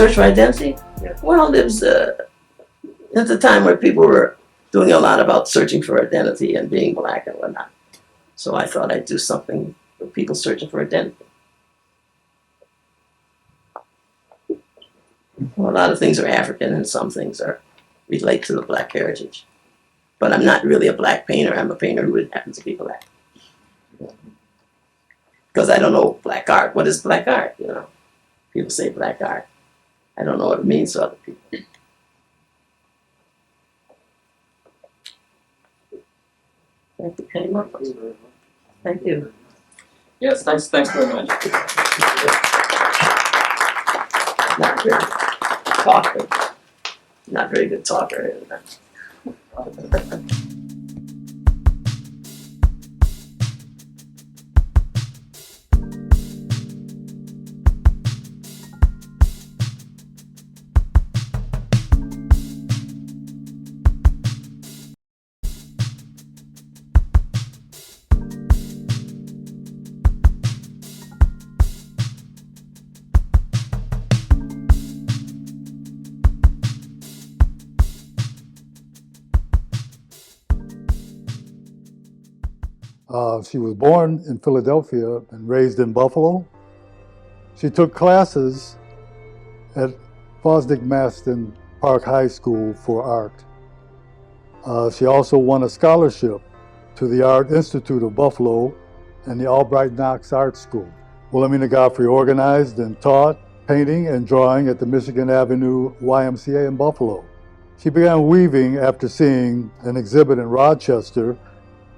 Search for identity? Yeah. Well, there was at the time where people were doing a lot about searching for identity and being black and whatnot. So I thought I'd do something for people searching for identity. Well, a lot of things are African and some things are relate to the black heritage. But I'm not really a black painter. I'm a painter who happens to be black. Because I don't know black art. What is black art? You know, people say black art. I don't know what it means to other people. Thank you very much. Thank you. Yes, thanks very much. Not very talker. Not very good talker. She was born in Philadelphia and raised in Buffalo. She took classes at Fosdick Maston Park High School for art. She also won a scholarship to the Art Institute of Buffalo and the Albright Knox Art School. Wilhelmina Godfrey organized and taught painting and drawing at the Michigan Avenue YMCA in Buffalo. She began weaving after seeing an exhibit in Rochester,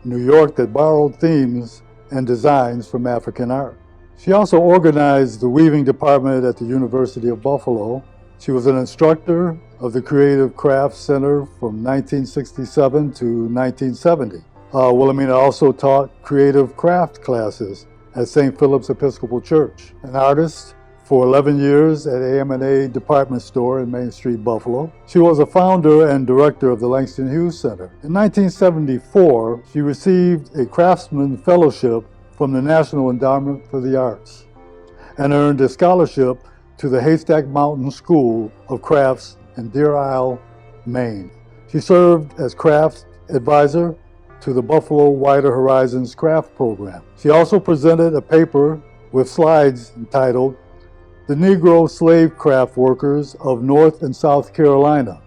New York, that borrowed themes and designs from African art. She also organized the weaving department at the University of Buffalo. She was an instructor of the Creative Crafts Center from 1967 to 1970. Wilhelmina also taught creative craft classes at St. Philip's Episcopal Church. An artist for 11 years at AM&A Department Store in Main Street, Buffalo. She was a founder and director of the Langston Hughes Center. In 1974, she received a Craftsman Fellowship from the National Endowment for the Arts and earned a scholarship to the Haystack Mountain School of Crafts in Deer Isle, Maine. She served as craft advisor to the Buffalo Wider Horizons Craft Program. She also presented a paper with slides entitled "The Negro Slave Craft Workers of North and South Carolina"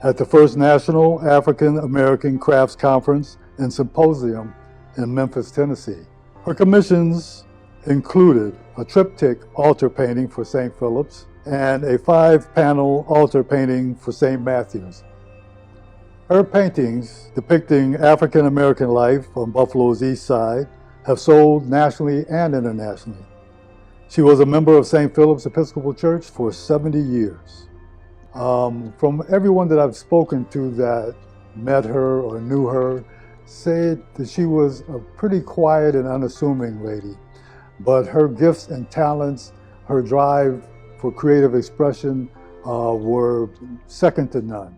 at the first National African American Crafts Conference and Symposium in Memphis, Tennessee. Her commissions included a triptych altar painting for St. Philip's and a 5-panel altar painting for St. Matthew's. Her paintings depicting African American life on Buffalo's East Side have sold nationally and internationally. She was a member of St. Philip's Episcopal Church for 70 years. From everyone that I've spoken to that met her or knew her, said that she was a pretty quiet and unassuming lady, but her gifts and talents, her drive for creative expression were second to none.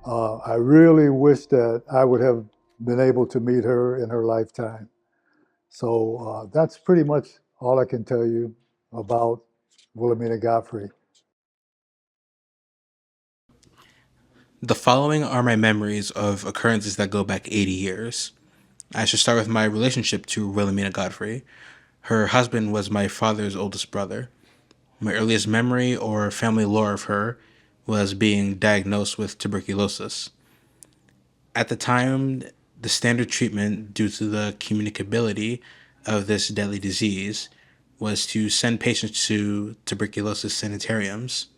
I really wish that I would have been able to meet her in her lifetime. So that's pretty much all I can tell you about Wilhelmina Godfrey. The following are my memories of occurrences that go back 80 years. I should start with my relationship to Wilhelmina Godfrey. Her husband was my father's oldest brother. My earliest memory or family lore of her was being diagnosed with tuberculosis. At the time, the standard treatment due to the communicability of this deadly disease was to send patients to tuberculosis sanitariums.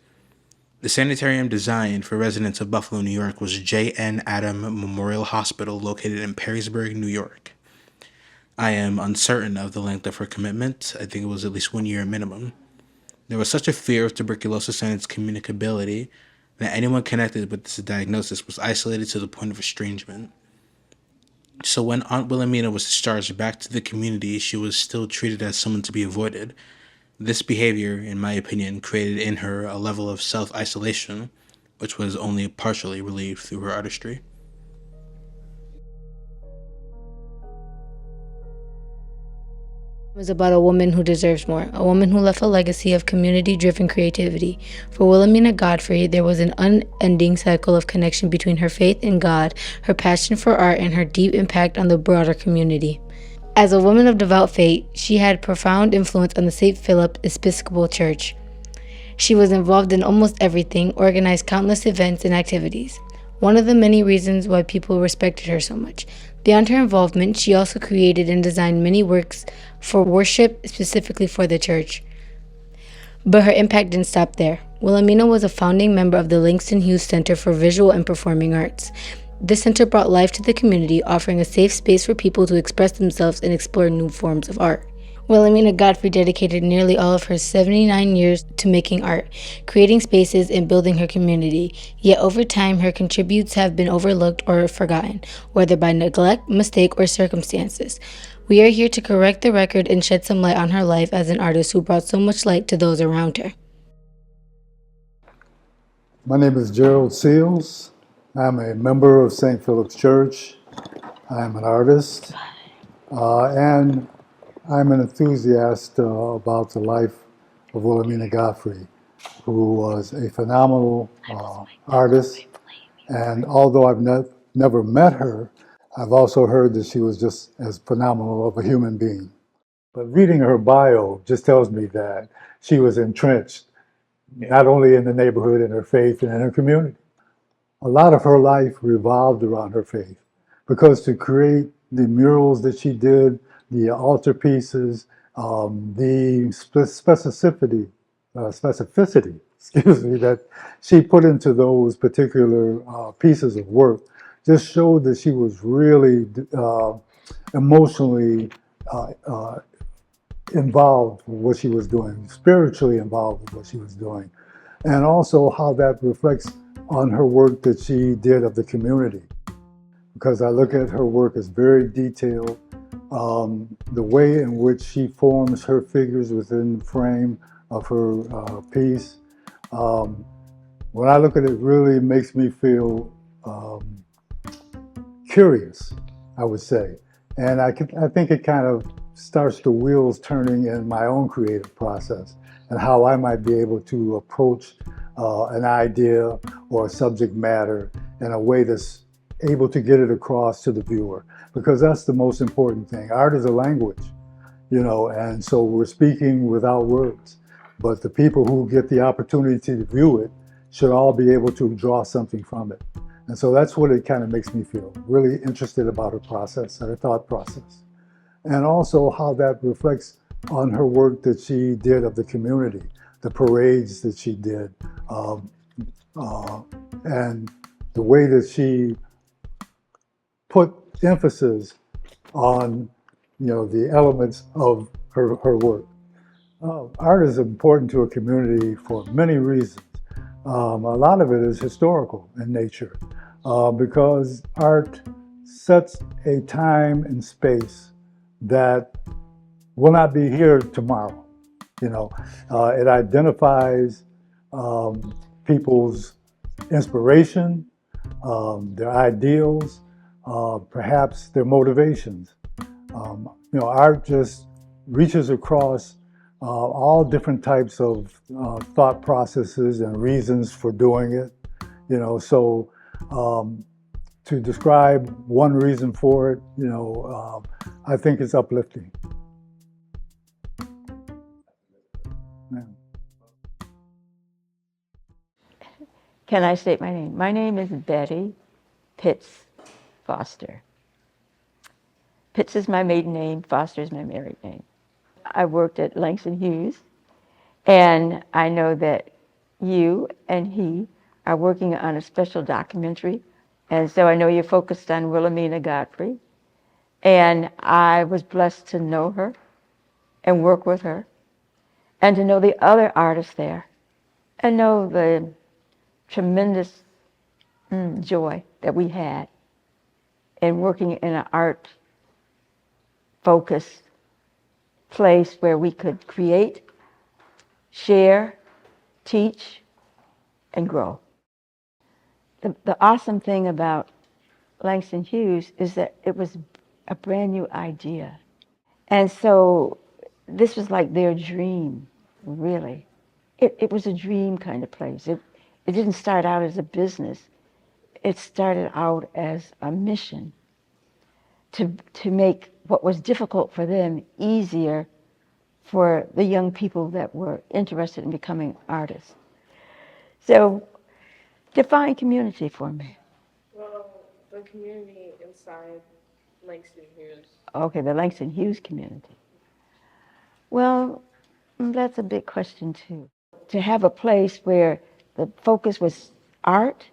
The sanitarium designed for residents of Buffalo, New York was J.N. Adam Memorial Hospital located in Perrysburg, New York. I am uncertain of the length of her commitment. I think it was at least 1 year minimum. There was such a fear of tuberculosis and its communicability that anyone connected with this diagnosis was isolated to the point of estrangement. So when Aunt Wilhelmina was discharged back to the community, she was still treated as someone to be avoided. This behavior, in my opinion, created in her a level of self-isolation, which was only partially relieved through her artistry. was about a woman who deserves more, a woman who left a legacy of community-driven creativity. For Wilhelmina Godfrey, there was an unending cycle of connection between her faith in God, her passion for art, and her deep impact on the broader community. As a woman of devout faith, she had profound influence on the St. Philip Episcopal Church. She was involved in almost everything, organized countless events and activities. One of the many reasons why people respected her so much. Beyond her involvement, she also created and designed many works for worship, specifically for the church. But her impact didn't stop there. Wilhelmina was a founding member of the Langston Hughes Center for Visual and Performing Arts. This center brought life to the community, offering a safe space for people to express themselves and explore new forms of art. Wilhelmina Godfrey dedicated nearly all of her 79 years to making art, creating spaces, and building her community. Yet over time, her contributes have been overlooked or forgotten, whether by neglect, mistake, or circumstances. We are here to correct the record and shed some light on her life as an artist who brought so much light to those around her. My name is Gerald Seals. I'm a member of St. Philip's Church. I'm an artist, and I'm an enthusiast about the life of Wilhelmina Godfrey, who was a phenomenal artist. And although I've never met her, I've also heard that she was just as phenomenal of a human being. But reading her bio just tells me that she was entrenched not only in the neighborhood, in her faith, and in her community. A lot of her life revolved around her faith, because to create the murals that she did, the altarpieces, the specificity, excuse me, that she put into those particular pieces of work just showed that she was really emotionally involved with what she was doing, spiritually involved with what she was doing, and also how that reflects on her work that she did of the community. Because I look at her work as very detailed, the way in which she forms her figures within the frame of her piece. When I look at it, really makes me feel curious, I would say. And I think it kind of starts the wheels turning in my own creative process and how I might be able to approach an idea or a subject matter in a way that's able to get it across to the viewer, because that's the most important thing. Art is a language, and so we're speaking without words, but the people who get the opportunity to view it should all be able to draw something from it. And so that's what it kind of makes me feel, really interested about her process, her thought process. And also how that reflects on her work that she did of the community, the parades that she did, and the way that she put emphasis on, the elements of her work. Art is important to a community for many reasons. A lot of it is historical in nature, because art sets a time and space that will not be here tomorrow. It identifies people's inspiration, their ideals, perhaps their motivations. Art just reaches across all different types of thought processes and reasons for doing it. So to describe one reason for it, I think it's uplifting. Yeah. Can I state my name? My name is Betty Pitts Foster. Pitts is my maiden name, Foster is my married name. I worked at Langston Hughes, and I know that you and he are working on a special documentary, and so I know you're focused on Wilhelmina Godfrey, and I was blessed to know her and work with her, and to know the other artists there, and know the tremendous joy that we had in working in an art-focused place where we could create, share, teach, and grow. The awesome thing about Langston Hughes is that it was a brand new idea. And so this was like their dream, really. It was a dream kind of place. It didn't start out as a business. It started out as a mission to make what was difficult for them easier for the young people that were interested in becoming artists. So define community for me. Well, the community inside Langston Hughes. Okay, the Langston Hughes community. Well, that's a big question too. To have a place where the focus was art,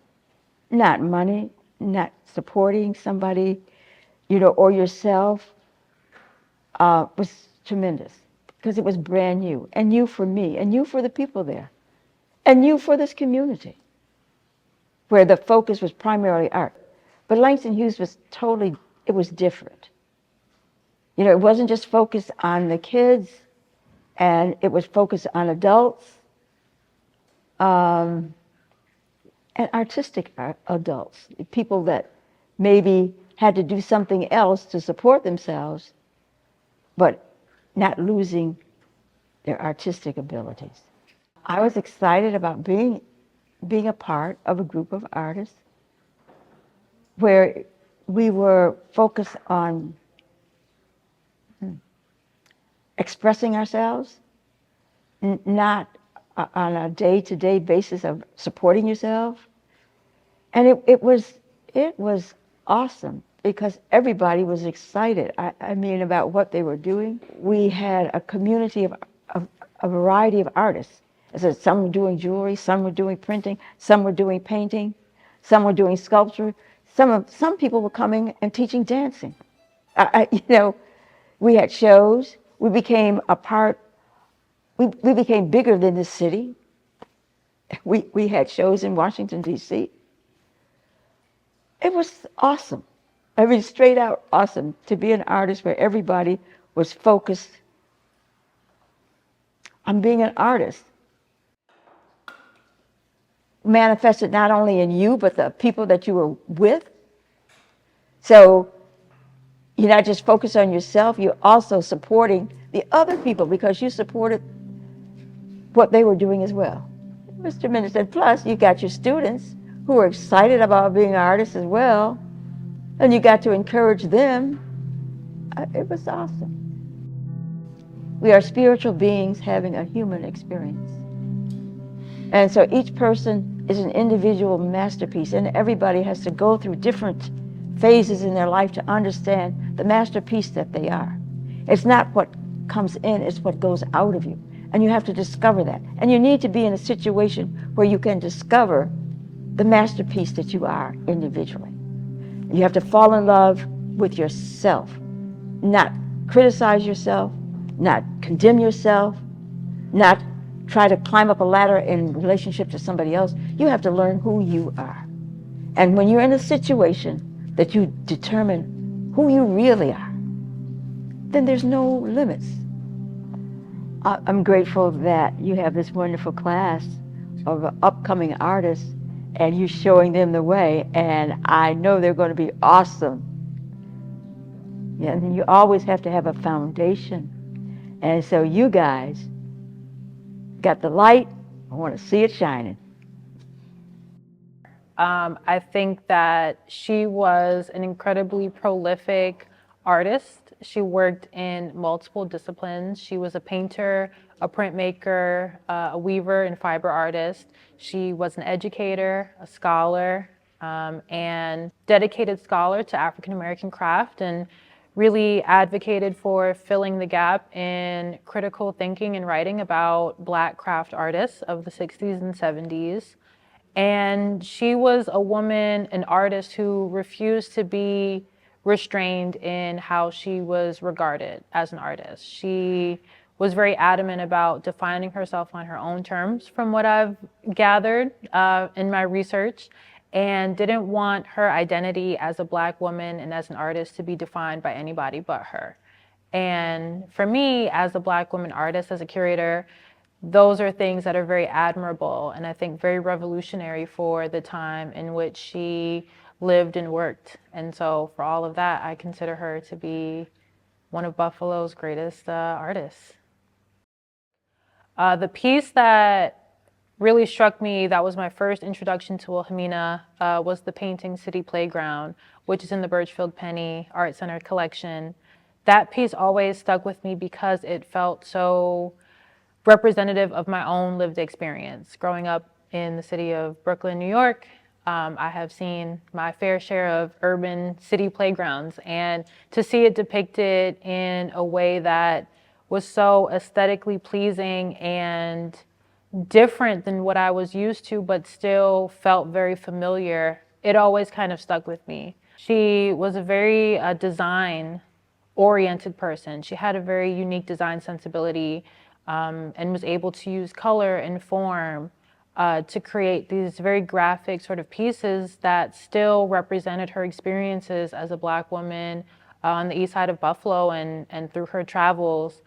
not money, not supporting somebody, or yourself, was tremendous because it was brand new, and new for me, and new for the people there, and new for this community, where the focus was primarily art. But Langston Hughes was it was different. It wasn't just focused on the kids, and it was focused on adults, and artistic adults, people that maybe had to do something else to support themselves, but not losing their artistic abilities. I was excited about being a part of a group of artists where we were focused on expressing ourselves, not on a day-to-day basis of supporting yourself. And it was awesome because everybody was excited. I mean, about what they were doing. We had a community of a variety of artists. So some were doing jewelry, some were doing printing, some were doing painting, some were doing sculpture. Some people were coming and teaching dancing. We had shows. We became a part. We became bigger than this city. We had shows in Washington, D.C. It was awesome. I mean, straight out awesome to be an artist where everybody was focused on being an artist. Manifested not only in you, but the people that you were with. So you're not just focused on yourself, you're also supporting the other people because you supported what they were doing as well. Mr. Minister, plus you got your students who were excited about being artists as well, and you got to encourage them. It was awesome. We are spiritual beings having a human experience. And so each person is an individual masterpiece, and everybody has to go through different phases in their life to understand the masterpiece that they are. It's not what comes in, it's what goes out of you. And you have to discover that. And you need to be in a situation where you can discover the masterpiece that you are individually. You have to fall in love with yourself, not criticize yourself, not condemn yourself, not try to climb up a ladder in relationship to somebody else. You have to learn who you are. And when you're in a situation that you determine who you really are, then there's no limits. I'm grateful that you have this wonderful class of upcoming artists and you're showing them the way, and I know they're going to be awesome. Yeah, and you always have to have a foundation. And so you guys got the light. I want to see it shining. I think that she was an incredibly prolific artist. She worked in multiple disciplines. She was a painter, a printmaker, a weaver and fiber artist. She was an educator, a scholar, and dedicated scholar to African American craft, and really advocated for filling the gap in critical thinking and writing about Black craft artists of the 60s and 70s. And she was a woman, an artist who refused to be restrained in how she was regarded as an artist. She was very adamant about defining herself on her own terms, from what I've gathered in my research, and didn't want her identity as a Black woman and as an artist to be defined by anybody but her. And for me, as a Black woman artist, as a curator, those are things that are very admirable and I think very revolutionary for the time in which she lived and worked. And so for all of that, I consider her to be one of Buffalo's greatest artists. The piece that really struck me, that was my first introduction to Wilhelmina, was the painting City Playground, which is in the Burchfield Penney Art Center collection. That piece always stuck with me because it felt so representative of my own lived experience. Growing up in the city of Brooklyn, New York, I have seen my fair share of urban city playgrounds, and to see it depicted in a way that was so aesthetically pleasing and different than what I was used to, but still felt very familiar, it always kind of stuck with me. She was a very design-oriented person. She had a very unique design sensibility, and was able to use color and form to create these very graphic sort of pieces that still represented her experiences as a Black woman on the east side of Buffalo and through her travels.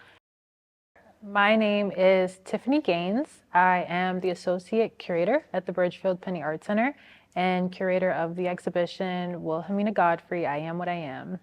My name is Tiffany Gaines. I am the Associate Curator at the Burchfield Penney Art Center and curator of the exhibition Wilhelmina Godfrey, I Am What I Am.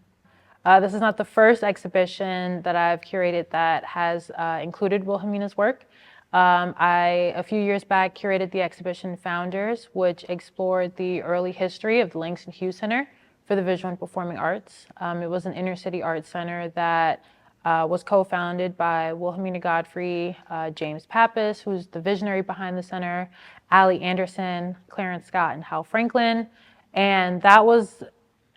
This is not the first exhibition that I've curated that has included Wilhelmina's work. A few years back, curated the exhibition Founders, which explored the early history of the Langston Hughes Center for the Visual and Performing Arts. It was an inner city art center that was co-founded by Wilhelmina Godfrey, James Pappas, who's the visionary behind the center, Allie Anderson, Clarence Scott, and Hal Franklin. And that was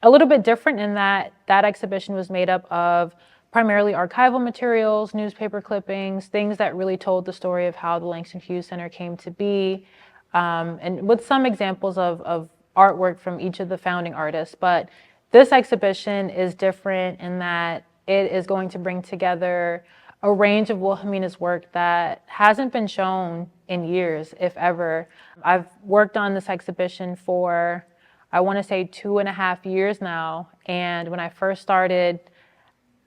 a little bit different in that that exhibition was made up of primarily archival materials, newspaper clippings, things that really told the story of how the Langston Hughes Center came to be, and with some examples of artwork from each of the founding artists. But this exhibition is different in that it is going to bring together a range of Wilhelmina's work that hasn't been shown in years, if ever. I've worked on this exhibition for, I want to say, 2.5 years now. And when I first started,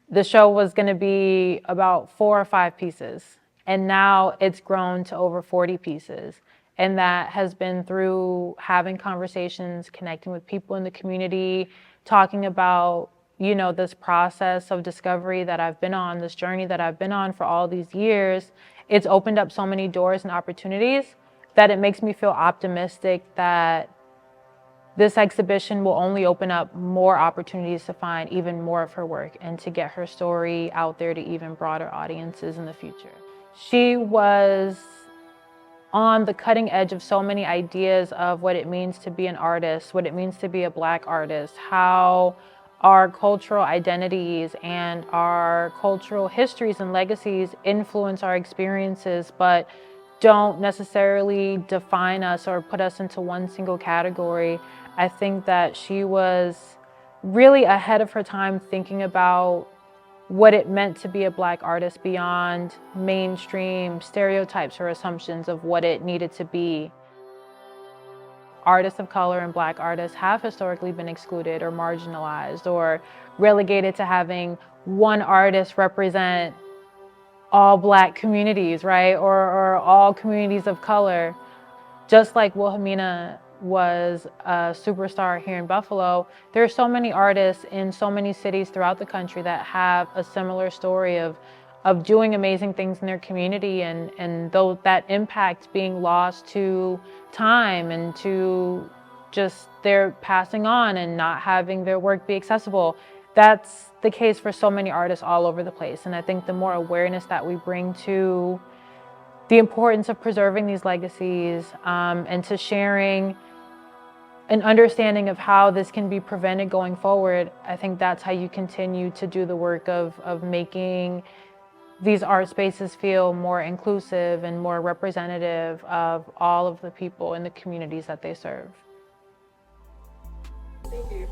the show was going to be about 4 or 5 pieces. And now it's grown to over 40 pieces. And that has been through having conversations, connecting with people in the community, talking about, you know, this process of discovery that I've been on, this journey that I've been on for all these years. It's opened up so many doors and opportunities that it makes me feel optimistic that this exhibition will only open up more opportunities to find even more of her work and to get her story out there to even broader audiences in the future. She was on the cutting edge of so many ideas of what it means to be an artist, what it means to be a Black artist, how our cultural identities and our cultural histories and legacies influence our experiences, but don't necessarily define us or put us into one single category. I think that she was really ahead of her time thinking about what it meant to be a Black artist beyond mainstream stereotypes or assumptions of what it needed to be. Artists of color and Black artists have historically been excluded or marginalized or relegated to having one artist represent all Black communities, right? Or all communities of color. Just like Wilhelmina was a superstar here in Buffalo, there are so many artists in so many cities throughout the country that have a similar story of doing amazing things in their community, and though that impact being lost to time and to just their passing on and not having their work be accessible. That's the case for so many artists all over the place. And I think the more awareness that we bring to the importance of preserving these legacies and to sharing an understanding of how this can be prevented going forward, I think that's how you continue to do the work of making these art spaces feel more inclusive and more representative of all of the people in the communities that they serve. Thank you.